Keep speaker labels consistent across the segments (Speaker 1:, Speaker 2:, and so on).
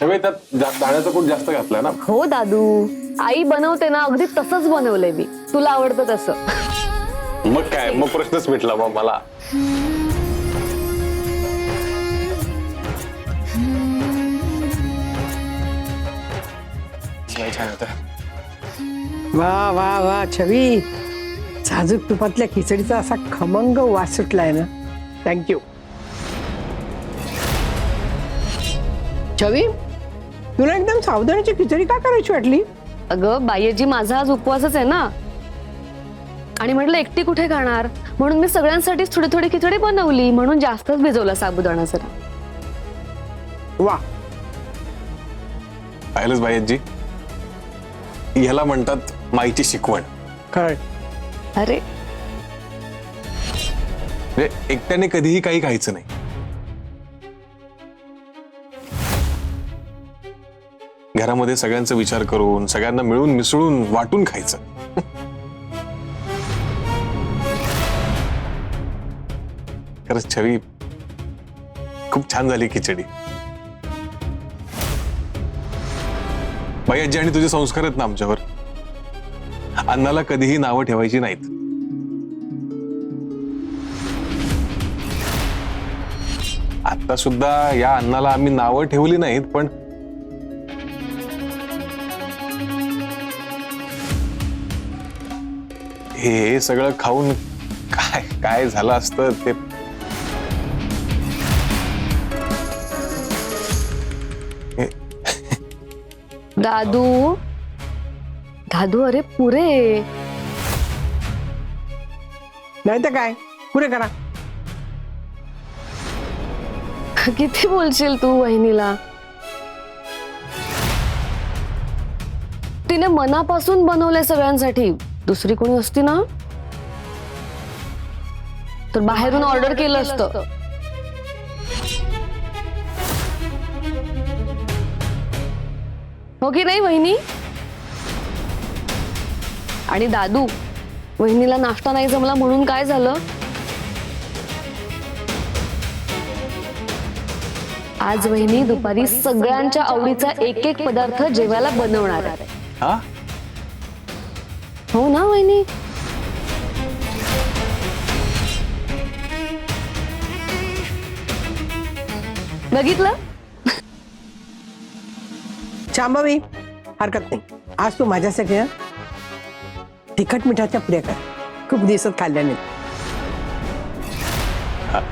Speaker 1: छवे त्यात दाण्याचा कूट जास्त घातलाय ना?
Speaker 2: हो दादू, आई बनवते ना अगदी तसंच बनवलंय मी, तुला आवडतं तसं.
Speaker 1: मग काय, मग प्रश्नच मिटला मग मला.
Speaker 3: छान होतं.
Speaker 4: वा वा वा छवी, साजूक तुपातल्या खिचडीचा असा खमंग वास सुटलाय ना. थँक्यू. छवी, तुला एकदम सावधानीची खिचडी का करायची वाटली?
Speaker 2: अगं बायजी, माझा आज उपवासच आहे ना, आणि म्हटलं एकटी कुठे खाणार, म्हणून मी सगळ्यांसाठीच थोडी थोडी खिचडी बनवली, म्हणून जास्तच भिजवला साबुदाणा जरा.
Speaker 4: वा,
Speaker 1: पाहिलंच बायजी, ह्याला म्हणतात माईची शिकवण.
Speaker 4: खरं.
Speaker 2: अरे
Speaker 1: म्हणजे एकट्याने कधीही काही खायचं नाही. घरामध्ये सगळ्यांचा विचार करून, सगळ्यांना मिळून मिसळून वाटून खायचं. खरंच छवी, खूप छान झाली खिचडी. बाई, आणि तुझे संस्कार आहेत ना आमच्यावर, अन्नाला कधीही नावं ठेवायची नाहीत. आता सुद्धा या अन्नाला आम्ही नावं ठेवली नाहीत, पण हे सगळं खाऊन काय काय झालं असतं ते.
Speaker 2: दादू, दादू, अरे पुरे.
Speaker 4: नाही तर काय, पुरे करा.
Speaker 2: किती बोलशील तू वहिनीला? तिने मनापासून बनवलंय सगळ्यांसाठी. दुसरी कोणी असती ना तर बाहेरून ऑर्डर केलं असतं. हो की नाही वहिनी? आणि दादू, वहिनीला नाश्ता नाही जमला म्हणून काय झालं? आज वहिनी दुपारी सगळ्यांच्या आवडीचा एक एक पदार्थ जेवायला बनवणार आहे.
Speaker 1: हा,
Speaker 2: हो ना वहिनी? बघितलं?
Speaker 4: शांभवी, हरकत नाही. आज तू माझ्यासाठी ना तिखट मिठाच्या पुऱ्या कर. खूप दिवसात खाल्ल्या नाहीत.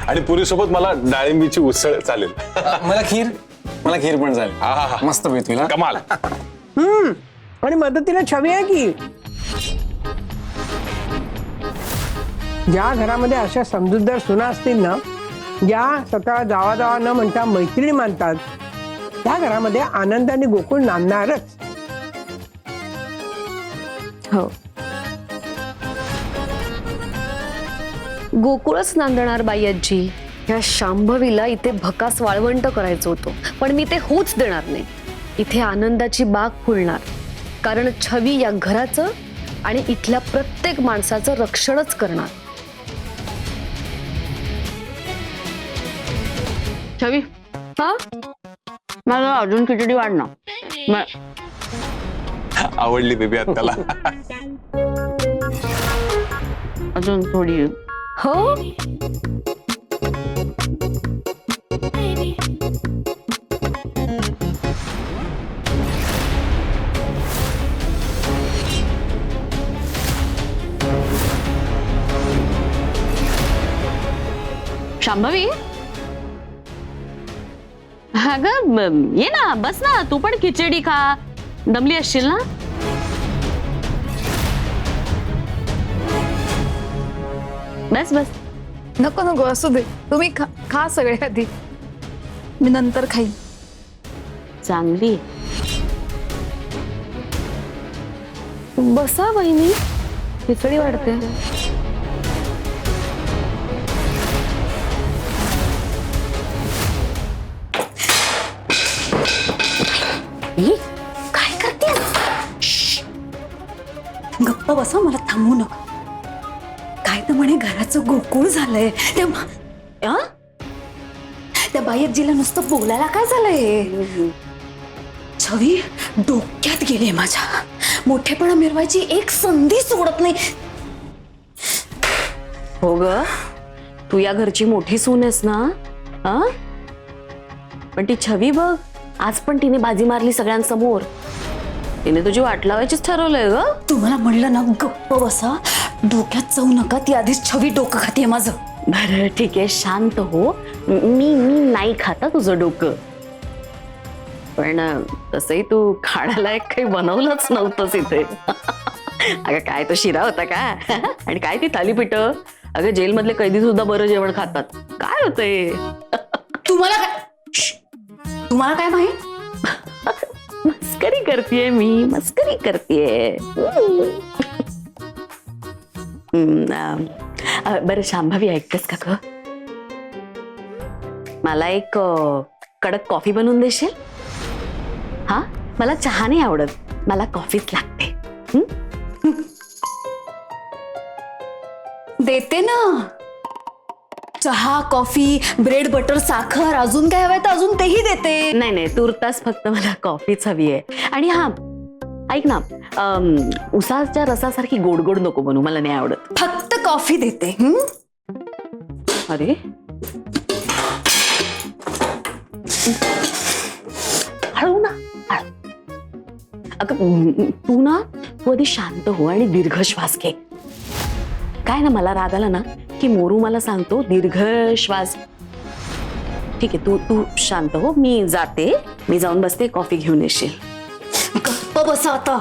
Speaker 1: आणि पुरी सोबत मला डाळिंबीची उसळ चालेल.
Speaker 3: मला खीर पण चालेल.
Speaker 1: आहा.
Speaker 3: मस्त भेटतील.
Speaker 1: कमाल.
Speaker 4: आणि मदतीला छवी आहे की. ज्या घरामध्ये अशा समजूतदार सुना असतील ना, ज्या स्वतः जावा जावा न म्हणता मैत्रिणी मानतात, त्या घरामध्ये आनंदाने गोकुळ नांदणारच.
Speaker 2: हो, गोकुळच नांदणार बाई आजी. या शांभवीला इथे भकास वाळवंट करायचं होतं, पण मी ते होऊच देणार नाही. इथे आनंदाची बाग फुलणार, कारण छवी या घराचं आणि इथल्या प्रत्येक माणसाचं रक्षणच करणार.
Speaker 5: छवी,
Speaker 2: हा,
Speaker 5: मला अजून खिचडी वाढ ना.
Speaker 1: आवडली बेबी आत्याला.
Speaker 5: अजून थोडी.
Speaker 2: हो,
Speaker 5: शांभवी, अगं ये ना, बस ना, तू पण खिचडी खा. दमली असशील ना? बस बस.
Speaker 6: नको नको, असू दे. तुम्ही खा सगळे आधी, मी नंतर खाईन.
Speaker 5: चांगली.
Speaker 2: बसा वहिनी, खिचडी वाढते.
Speaker 6: काय करते? गप्प बसा, मला थांबू नका. काय तर म्हणे घराचं गोकुळ झालंय. त्या बायजीला नुसतं बोलायला काय झालंय? छवी डोक्यात गेली माझ्या. मोठेपणा मिरवायची एक संधी सोडत नाही.
Speaker 5: हो ग, तू या घरची मोठी सून आहेस ना. हा, पण ती छवी बघ, आज पण तिने बाजी मारली सगळ्यांसमोर. तिने तुझी वाट लावायचीच ठरवलंय ग.
Speaker 6: तुम्हाला म्हणलं ना गप्प बसा, डोक्यात जाऊ नका. ती आधीच छवी डोकं खाते माझं.
Speaker 5: बरं ठीक आहे, शांत हो. मी नाही खाता तुझं डोकं. पण तसंही तू खाण्याला एक काही बनवलंच नव्हतंच इथे. अगं काय तो शिरा होता का? आणि काय ती थालीपीठ? अगं जेलमधले कैदी सुद्धा बरं जेवण खातात. काय होतंय?
Speaker 6: तुम्हाला काय तुम्हाला काय माहित?
Speaker 5: मस्करी करतेय मी, मस्करी करतेय. बरं शांभवी, ऐकतेस का ग? मला एक कडक कॉफी बनवून देशील? हा, मला चहा नाही आवडत, मला कॉफीच लागते.
Speaker 6: देते ना. चहा, कॉफी, ब्रेड, बटर, साखर, अजून काय हवंय तर अजून तेही देते.
Speaker 5: नाही नाही, तुर्तास फक्त मला कॉफीच हवी आहे. आणि हा ऐक ना, उसाच्या रसासारखी गोड गोड नको बनवू, मला नाही आवडत.
Speaker 6: फक्त कॉफी देते.
Speaker 5: अरे हळू ना, हळू. अगं तू आधी शांत हो आणि दीर्घ श्वास घे. काय ना, मला राग आला ना की मोरू मला सांगतो दीर्घ श्वास. ठीक आहे, तू शांत हो. मी जाते, मी जाऊन बसते, कॉफी घेऊन येशील.
Speaker 6: गप्प बसा आता.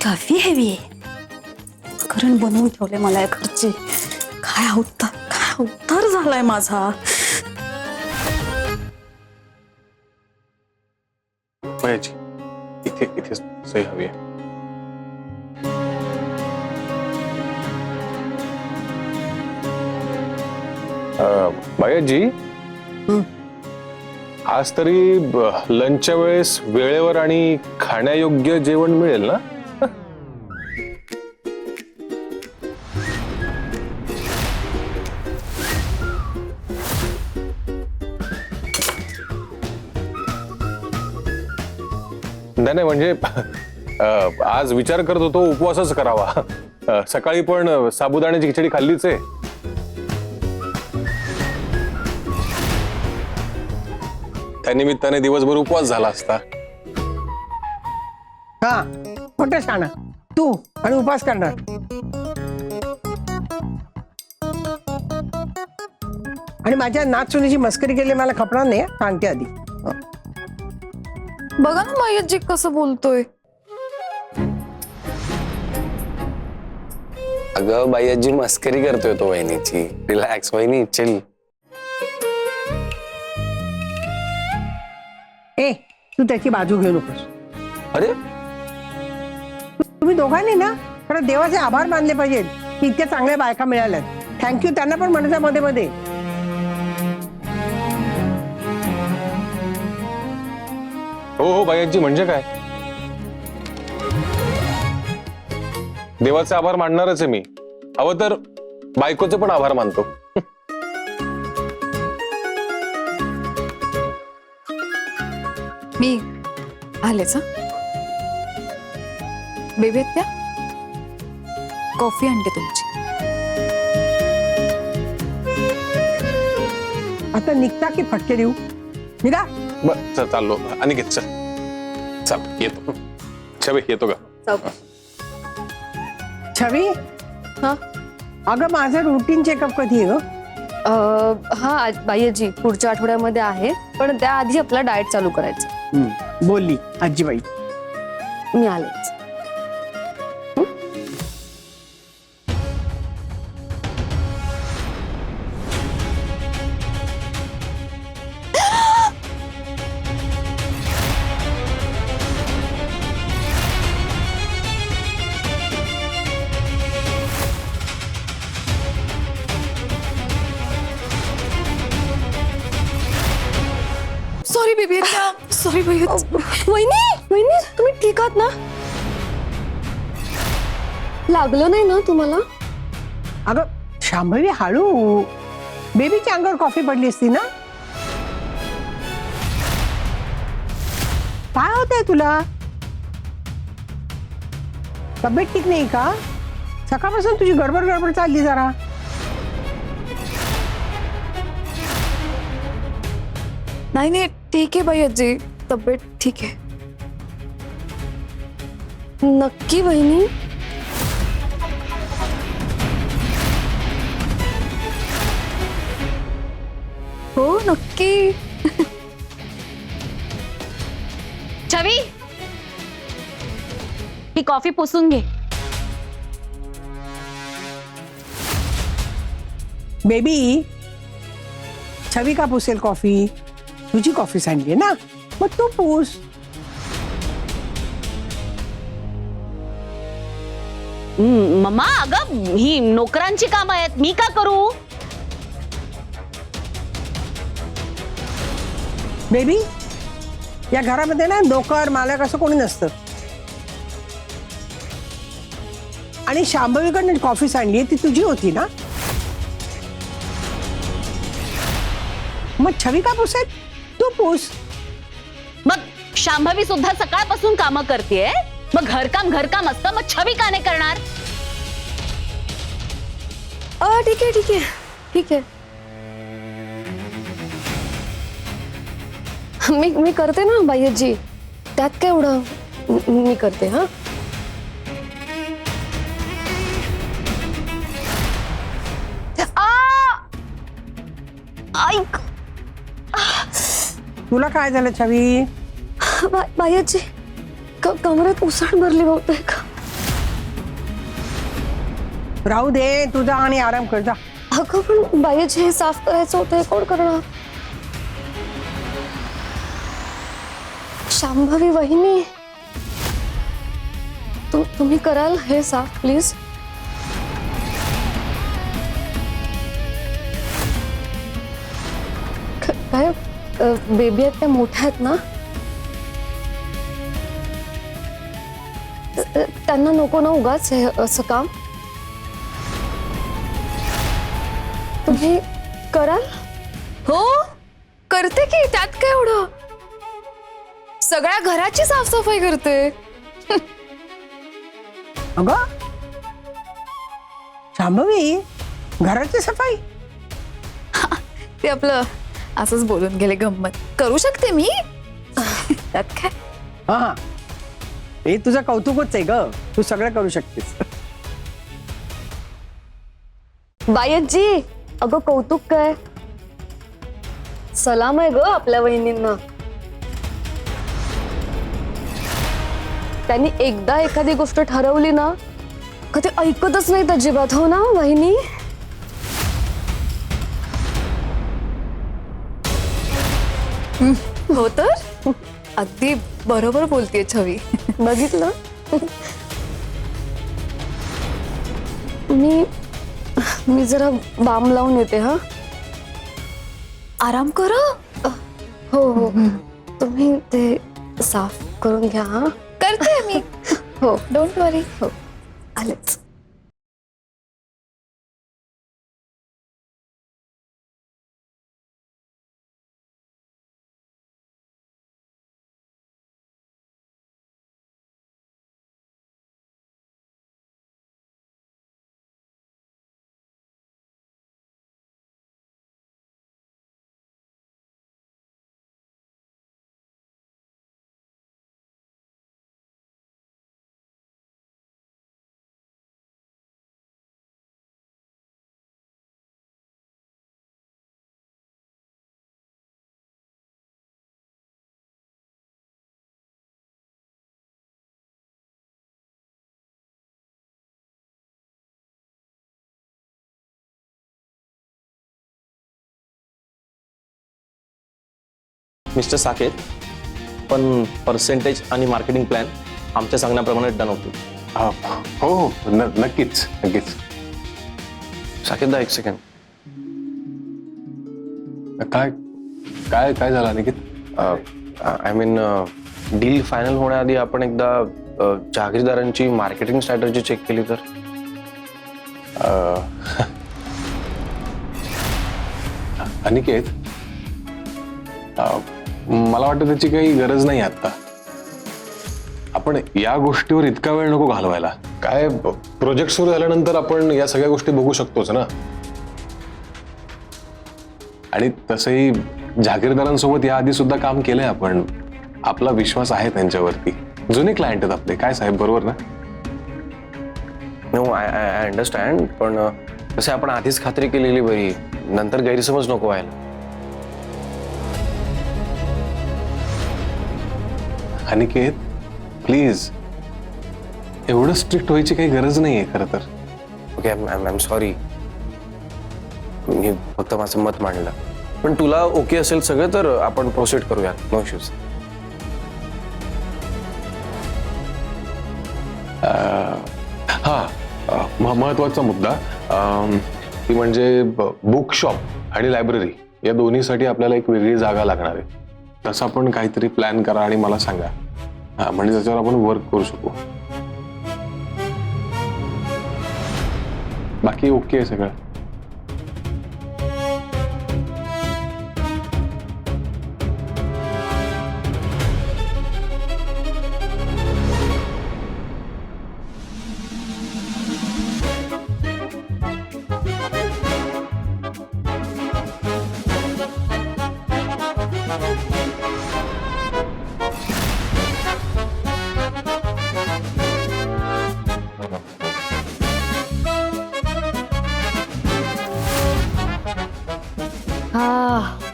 Speaker 6: कॉफी हवी आहे. करून बनवून ठेवले मला या घरचे. काय अवतार झालाय माझा.
Speaker 1: बायाजी, इथे सही हवी आहे. बायाजी, आज तरी लंचच्या वेळेस वेळेवर आणि खाण्यायोग्य जेवण मिळेल ना? नाही म्हणजे आज विचार करत होतो उपवासच करावा. सकाळी पण साबुदाण्याची खिचडी खाल्लीच आहे. त्या निमित्ताने दिवसभर उपवास झाला असता.
Speaker 4: हा, खोटं शाणा तू आणि उपास करणार. आणि माझ्या नाचुनीची मस्करी केली मला खपणार नाही, सांगते आधी.
Speaker 7: बघा ना मयतजी कसं बोलतोय.
Speaker 3: अगं बाई मस्करी करतोय तो वहिनीची. रिलॅक्स वहिनी, चिल.
Speaker 4: ए, तू त्याची बाजू घेऊ नकोस.
Speaker 3: अरे
Speaker 4: तुम्ही दोघांनी ना खरं देवाचे आभार मानले पाहिजेत की इतक्या चांगल्या बायका मिळाल्यात. थँक्यू त्यांना पण म्हणता मध्ये मध्ये.
Speaker 1: हो बायाजी, म्हणजे काय? देवाचे आभार मानणारच आहे मी. हवं तर बायकोचे पण आभार मानतो.
Speaker 7: मी आलेच. बेबी त्या कॉफी आणते तुमची.
Speaker 4: आता निघता की फटके देऊ? निघा.
Speaker 1: चल चाललो. अनिकेत चल येतो. छबे येतो का?
Speaker 4: छवी,
Speaker 2: हा
Speaker 4: अगं माझं रुटीन चेकअप कधी आहे ग?
Speaker 2: हा बाईजी, पुढच्या आठवड्यामध्ये आहे, पण त्याआधी आपला डाएट चालू करायचं.
Speaker 4: बोलली आजीबाई.
Speaker 2: मी आलेच.
Speaker 7: सॉरी बेबी, सॉरी भैया.
Speaker 2: वहिनी तुम्ही ठीक आहात ना? लागलं नाही ना तुम्हाला?
Speaker 4: अगं शांभवी, हळू. बेबीच्या अंगावर कॉफी पडली असती ना. काय होतंय तुला? तब्येत ठीक नाही का? सकाळपासून तुझी गडबड गडबड चालली जरा.
Speaker 7: नाही नाही ठीक आहे बाई आजी, तब्येत ठीक आहे.
Speaker 2: नक्की वहिनी?
Speaker 7: हो नक्की.
Speaker 5: छवी, ही कॉफी पुसून घे.
Speaker 4: बेबी, छवी का पुसेल कॉफी? तुझी कॉफी सांडली ना, मग तू पूस.
Speaker 5: मम्मा, अगं ही नोकरांची कामं आहेत, मी का करू?
Speaker 4: बेबी, या घरामध्ये ना नोकर मालक असं कोणी नसतं. आणि शांभवीकडनं कॉफी सांडली ती तुझी होती ना, मग छवी का पुसेल? तू पूस.
Speaker 5: मग शांभवी सुद्धा सकाळपासून कामं करतेय, मग घरकाम असतं, मग छवी का नाही करणार?
Speaker 2: ठीक आहे ठीक आहे ठीक आहे. मी करते ना बायजी, त्यात काय एवढं. मी करते. हा
Speaker 5: ऐक,
Speaker 4: तुला काय झालं छवी?
Speaker 2: बायजी, कमरेत उसळ भरली बहुतेक.
Speaker 4: राहू दे तुझा आणि आराम कर जा.
Speaker 2: अगं पण बायजी, हे साफ करायचं होतं, हे कोण करणार? शांभवी वहिनी, तुम्ही कराल हे साफ प्लीज? काय बेबी आहेत त्या मोठ्या आहेत ना, त्यांना नको ना उगाच हे असं काम. तुम्ही कराल?
Speaker 7: हो करते की, त्यात काय एवढं. सगळ्या घराची साफसफाई करते.
Speaker 4: अगं शांभवी, घराची सफाई?
Speaker 7: ते आपलं असंच बोलून गेले, गंमत. करू शकते मी, त्यात काय.
Speaker 4: हा, हे तुझं कौतुकच आहे ग, तू सगळं करू शकतेस.
Speaker 2: बायजी, अगं कौतुक काय, सलाम आहे ग आपल्या वहिनींना. त्यांनी एकदा एखादी गोष्ट ठरवली ना, कधी ऐकतच नाहीत अजिबात. हो ना वहिनी?
Speaker 7: हो तर अगदी बरोबर बोलतेय छवी.
Speaker 2: बघितलं? मी जरा बाम लावून येते. हा,
Speaker 7: आराम कर.
Speaker 2: हो हो, तुम्ही ते साफ करून घ्या. हा,
Speaker 7: करते मी.
Speaker 2: हो
Speaker 7: डोंट वरी.
Speaker 2: हो, आलेच.
Speaker 8: मिस्टर साकेत, पण पर्सेंटेज आणि मार्केटिंग प्लॅन आमच्या सांगण्याप्रमाणे डन होतो.
Speaker 1: हो नक्कीच नक्कीच.
Speaker 3: साकेतदा एक सेकंड.
Speaker 1: काय काय काय झालं Aniket?
Speaker 3: I mean deal final होण्याआधी आपण एकदा जहागीरदारांची मार्केटिंग स्ट्रॅटजी चेक केली तर?
Speaker 1: अनिकेत, मला वाटतं त्याची काही गरज नाही आता. आपण या गोष्टीवर इतका वेळ नको घालवायला. काय प्रोजेक्ट सुरू झाल्यानंतर आपण या सगळ्या गोष्टी बघू शकतोच ना. आणि तसंही जहागीरदारांसोबत या आधी सुद्धा काम केलंय आपण. आपला विश्वास आहे त्यांच्यावरती. जुने क्लायंट आहेत आपले. काय साहेब, बरोबर ना?
Speaker 3: नो, आय अंडरस्टँड, पण तसे आपण आधीच खात्री केलेली बरी. नंतर गैरसमज नको व्हायला.
Speaker 1: अनिकेत, प्लीज, एवढं स्ट्रिक्ट व्हायची काही गरज नाहीये खरं तर.
Speaker 3: Okay, I am sorry. मी फक्त माझं मत मांडलं. पण तुला ओके असेल सगळं तर आपण प्रोसीड करूया. No issues.
Speaker 1: महत्वाचा मुद्दा, ती म्हणजे बुक शॉप आणि लायब्ररी या दोन्हीसाठी आपल्याला एक वेगळी जागा लागणार आहे. तसं आपण काहीतरी प्लॅन करा आणि मला सांगा. म्हणजे त्याच्यावर आपण वर्क करू शकू. बाकी ओके आहे सगळं.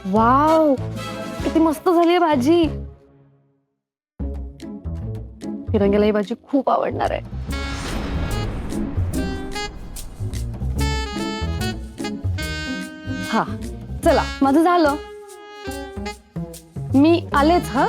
Speaker 2: वाव, किती मस्त झाली भाजी. फिरंगीला ही भाजी खूप आवडणार आहे. हा, चला, माझं झालं. मी आलेच. हा,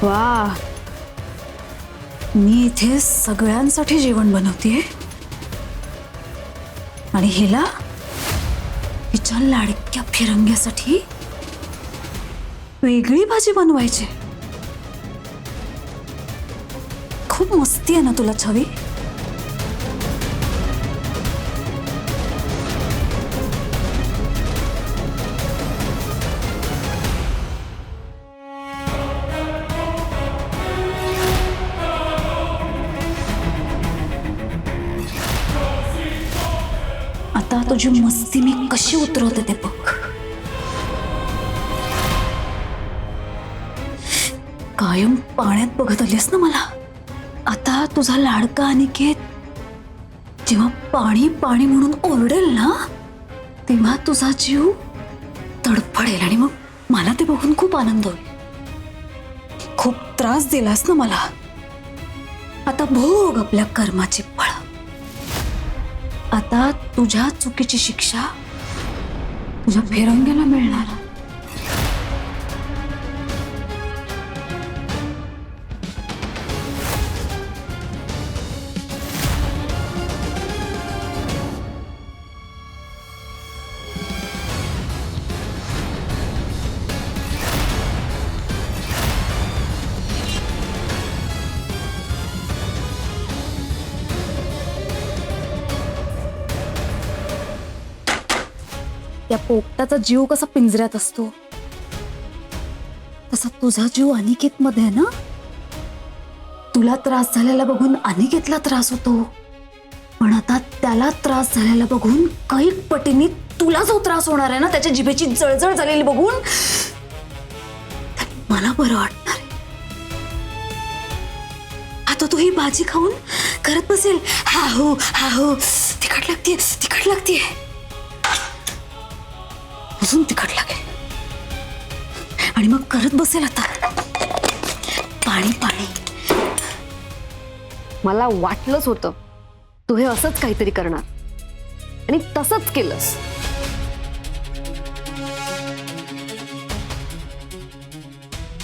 Speaker 6: वा, मी इथे सगळ्यांसाठी जेवण बनवतेय आणि हिला, हिच्या लाडक्या फिरंग्यासाठी वेगळी भाजी बनवायची. खूप मस्ती आहे ना तुला छवी. आता तुझी मस्ती मी कशी उतरवते ते बघ. कायम पाण्यात बघत आलीस ना मला. आता तुझा लाडका अनिकेत जेव्हा पाणी पाणी म्हणून ओरडेल ना, तेव्हा तुझा जीव तडफडेल आणि मग मला ते बघून खूप आनंद होईल. खूप त्रास दिलास ना मला. आता भोग आपल्या कर्माची फळ. आता तुझ्या चुकीची शिक्षा तुझ्या फिरंगीला मिळणार.
Speaker 2: त्या पोपटाचा जीव कसा पिंजऱ्यात असतो, तसा तुझा जीव अनिकेत मध्ये ना. तुला त्रास झालेला बघून अनिकेतला त्रास होतो, पण आता त्याला त्रास झालेला बघून कैक पटीने तुला जो त्रास होणार आहे ना, त्याच्या जिभेची जळजळ झालेली बघून मला बरं वाटणार आहे. आता तो ही भाजी खाऊन करत बसेल, हा हो तिखट लागते, तिखट लागते, अजून तिखट लागेल. आणि मग करत बसेल आता पाणी पाणी. मला वाटलंच होतं तू हे असंच काहीतरी करणार आणि तसंच केलंस.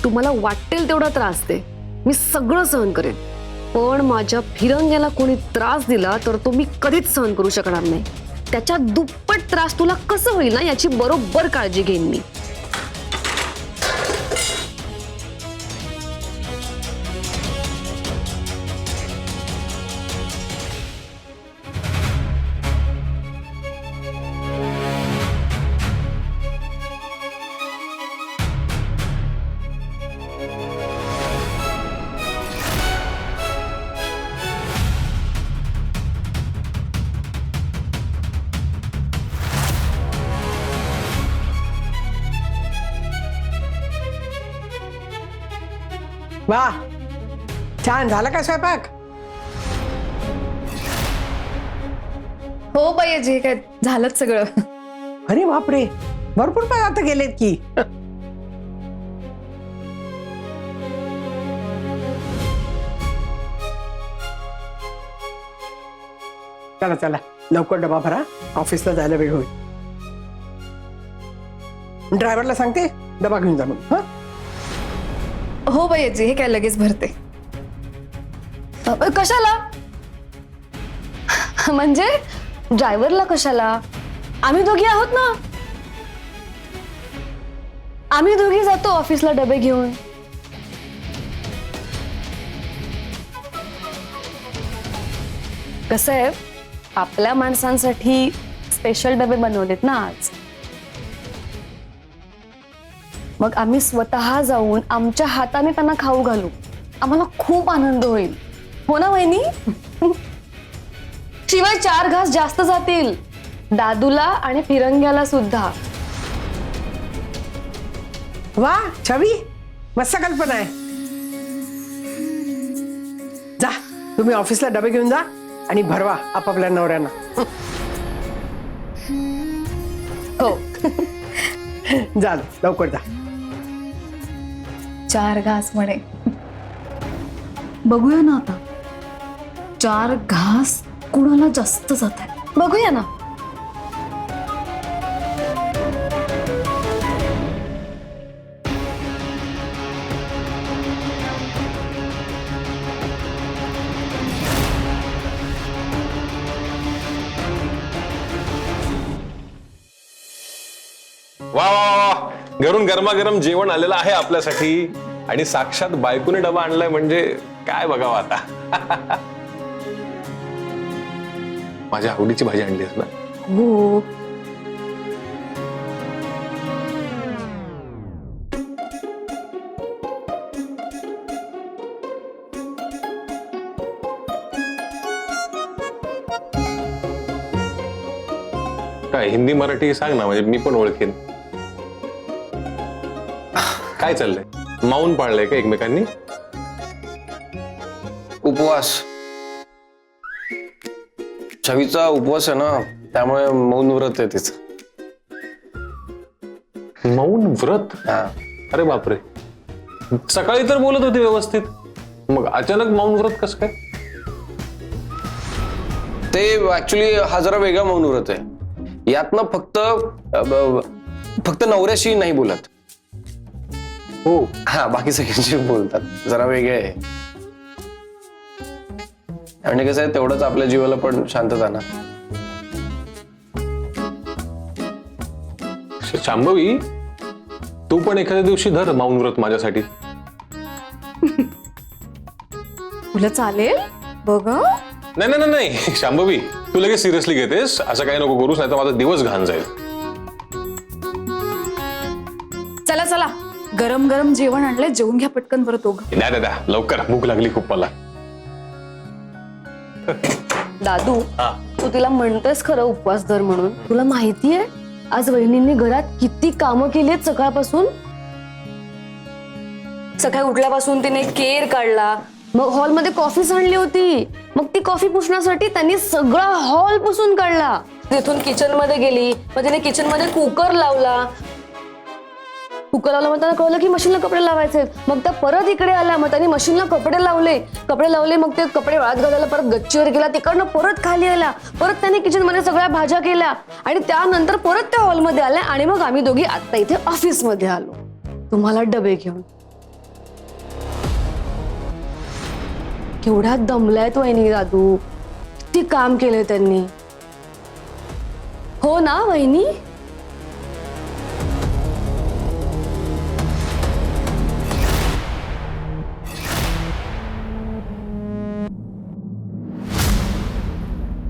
Speaker 2: तू मला वाटेल तेवढा त्रास दे, मी सगळं सहन करेन, पण माझ्या फिरंग्याला कोणी त्रास दिला तर तो मी कधीच सहन करू शकणार नाही. त्याच्या दुप्पट त्रास तुला कसं होईल ना याची बरोबर काळजी घेईन मी.
Speaker 4: वा, छान झाला का स्वयंपाक?
Speaker 7: हो बाई आजी, काय झालंच सगळं.
Speaker 4: अरे बापरे, भरपूर पदार्थ गेलेत की. चला चला लवकर डबा भरा, ऑफिसला जायला वेळ होईल. ड्रायव्हरला सांगते डबा घेऊन जा मग. हा,
Speaker 7: हो बाई आजी, हे काय लगेच भरते.
Speaker 2: कशाला म्हणजे ड्रायव्हरला कशाला? आम्ही दोघी आहोत ना. आम्ही दोघी जातो ऑफिसला डबे घेऊन. कसं आहे, आपल्या माणसांसाठी स्पेशल डबे बनवलेत ना आज. मग आम्ही स्वतः जाऊन आमच्या हाताने त्यांना खाऊ घालू. आम्हाला खूप आनंद होईल, हो ना वहिनी? शिवाय 4 घास जास्त जातील दादूला आणि फिरंग्याला सुद्धा.
Speaker 4: वा छवी, मस्त कल्पना आहे. जा तुम्ही ऑफिसला डबे घेऊन जा आणि भरवा आपापल्या नवऱ्यांना.
Speaker 2: हो.
Speaker 4: जा लवकर जा.
Speaker 7: 4 घास म्हणे.
Speaker 6: बघूया ना आता 4 घास कुणाला जास्त जात आहे.
Speaker 2: बघूया ना.
Speaker 1: वा वा वा, घरून गरमागरम जेवण आलेलं आहे आपल्यासाठी आणि साक्षात बायकोने डबा आणलाय म्हणजे काय बघावं आता. माझ्या आवडीची भाजी आणली ना.
Speaker 2: हो.
Speaker 1: काय हिंदी मराठी सांग ना, म्हणजे मी पण ओळखेन. काय चाललंय? मौन पाळलंय का एकमेकांनी?
Speaker 3: उपवास. छवीचा उपवास आहे ना, त्यामुळे मौन व्रत आहे तिचं.
Speaker 1: मौन व्रत?
Speaker 3: हा,
Speaker 1: अरे बापरे, सकाळी तर बोलत होती व्यवस्थित, मग अचानक मौन व्रत कसं काय?
Speaker 3: ते ऍक्च्युली हा जरा वेगळा मौन व्रत आहे. यातनं फक्त नवऱ्याशी नाही बोलत.
Speaker 1: हो.
Speaker 3: हा, बाकी सगळ्यांशी बोलतात. जरा वेगळे आहे आणि कसं आहे, तेवढंच आपल्या जीवाला पण शांतता ना.
Speaker 1: शांभवी, तू पण एखाद्या दिवशी धर मौन व्रत माझ्यासाठी.
Speaker 7: तुला चालेल? बघ.
Speaker 1: नाही नाही नाही शांभवी, तू लगेच सिरियसली घेतेस, असं काही नको करूस, नाही तर माझा दिवस घाण जाईल.
Speaker 7: चला चला, गरम गरम जेवण आणलंय, जेवून घ्या पटकन परत दोघं.
Speaker 1: द्या लवकर, भूक लागली खूप मला.
Speaker 2: दादू,
Speaker 1: हा.
Speaker 2: तू तिला म्हणतोयस खरं उपवास धर म्हणून. तुला माहितीये आज वहिनींनी घरात किती कामं केली आहेत सकाळपासून. सकाळी उठल्यापासून तिने केर काढला, मग हॉलमध्ये कॉफी सांडली होती, मग ती कॉफी पुसण्यासाठी त्यांनी सगळा हॉल पुसून काढला. तिथून किचन मध्ये गेली, मग तिने किचन मध्ये कुकर लावला. मग त्यांना कळलं की मशीनला कपडे लावायचे. मग त्या परत इकडे आला, मग त्यांनी मशीनला कपडे लावले. मग ते कपडे वाळत घालायला परत गच्चीवर गेला, तिकडनं परत खाली आला, परत त्याने किचन मध्ये सगळ्या भाज्या केल्या आणि त्यानंतर परत त्या हॉलमध्ये आल्या आणि मग आम्ही दोघी आता इथे ऑफिस मध्ये आलो तुम्हाला डबे घेऊन. केवढ्या दमलायत वहिनी दादू, किती काम केलंय त्यांनी. हो ना वहिनी?